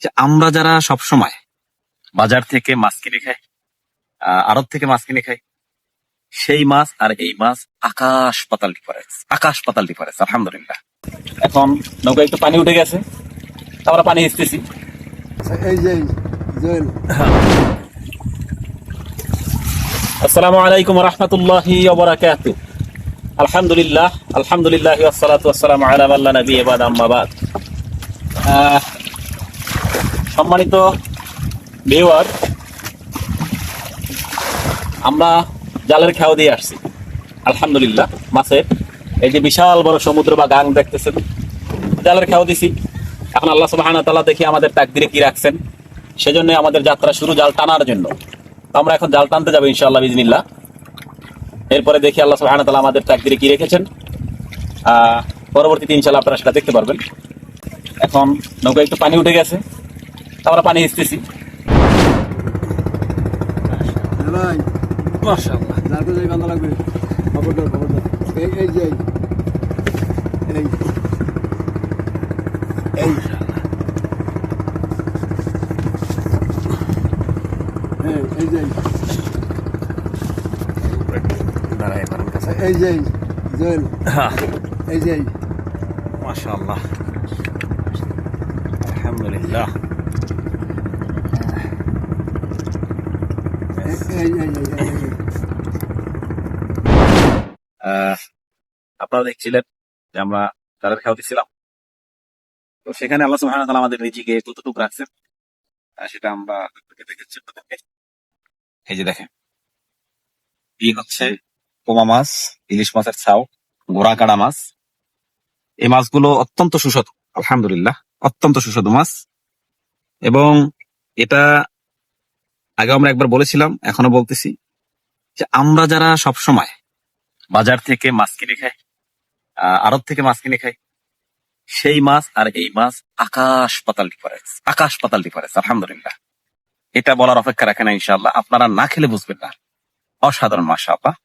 যে আমরা যারা সব সময় বাজার থেকে মাছ কিনে খাই, আড়ত থেকে মাছ কিনে খাই, সেই মাছ আর এই মাছ আকাশ পাতাল ডিফারেন্স, আকাশ পাতাল ডিফারেন্স। আলহামদুলিল্লাহ, এখন নৌকা একটু পানি উঠে গেছে, আমরা পানি হিসতেছি। এই যে জয়েল, আসসালামু আলাইকুম ওয়া রাহমাতুল্লাহি ওয়া বারাকাতুহু। আলহামদুলিল্লাহ, আলহামদুলিল্লাহ ওয়াসসালাতু ওয়াসসালামু আলা মান লা নাবিয়্যা বা'দা, আম্মা বা'দ। সম্মানিত ভিউয়ার, আমরা জালের খেয়া দিয়ে আসছি আলহামদুলিল্লাহ মাছের। এই যে বিশাল বড় সমুদ্র বা গাং দেখতেছেন, জালের খেয়াও দিছি। এখন আল্লাহ সুবহানাহু ওয়া তাআলা দেখি আমাদের তাকদিরে কি রাখছেন, সেজন্য আমাদের যাত্রা শুরু জাল টানার জন্য। আমরা এখন জাল টানতে যাবো ইনশাআল্লাহ বিজনিল্লাহ। এরপরে দেখি আল্লাহ সুবহানাহু ওয়া তাআলা আমাদের তাকদিরে কি রেখেছেন। পরবর্তীতে ইনশাআল্লাহ আপনারা সেটা দেখতে পারবেন। এখন নৌকা একটু পানি উঠে গেছে, আমরা পানি হিসতেছি। ভাই মাশাআল্লাহ, যাতে যাই বান্ধা লাগবে। খবরদার খবরদার। এই যে এই এই এই যে এই যে জয়েল, এই যে মাশাআল্লাহ, আলহামদুলিল্লাহ। আপনারা দেখছিলেন যে আমরা জালের খেয়া দিচ্ছিলাম, তো সেখানে আল্লাহ সুবহানাহু ওয়া তাআলা আমাদের রিজিকে কতটুকু রাখছেন সেটা আমরা দেখাচ্ছি আপনাদেরকে। এই যে দেখেন, এই হচ্ছে পোমা মাছ, ইলিশ মাছের ছাও, গোড়া কাড়া মাছ। এই মাছগুলো অত্যন্ত সুস্বাদু, আলহামদুলিল্লাহ, অত্যন্ত সুস্বাদু মাছ। এবং এটা আগে আমরা একবার বলেছিলাম, এখনো বলতেছি, যে আমরা যারা সব সময় বাজার থেকে মাছ কিনে খাই, আড়ত থেকে মাছ কিনে খাই, সেই মাছ আর এই মাছ আকাশ পাতাল ডিফারেন্স, আকাশ পাতাল ডিফারেন্স। আলহামদুলিল্লাহ, এটা বলার অপেক্ষা রাখে না। ইনশাআল্লাহ আপনারা না খেলে বুঝবেন না, অসাধারণ মাশাআল্লাহ।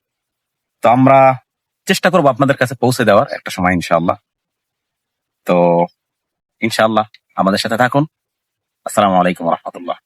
তো আমরা চেষ্টা করবো আপনাদের কাছে পৌঁছে দেওয়ার একটা সময় ইনশাআল্লাহ। তো ইনশাআল্লাহ আমাদের সাথে থাকুন। আসসালামু আলাইকুম ওয়া রাহমাতুল্লাহ।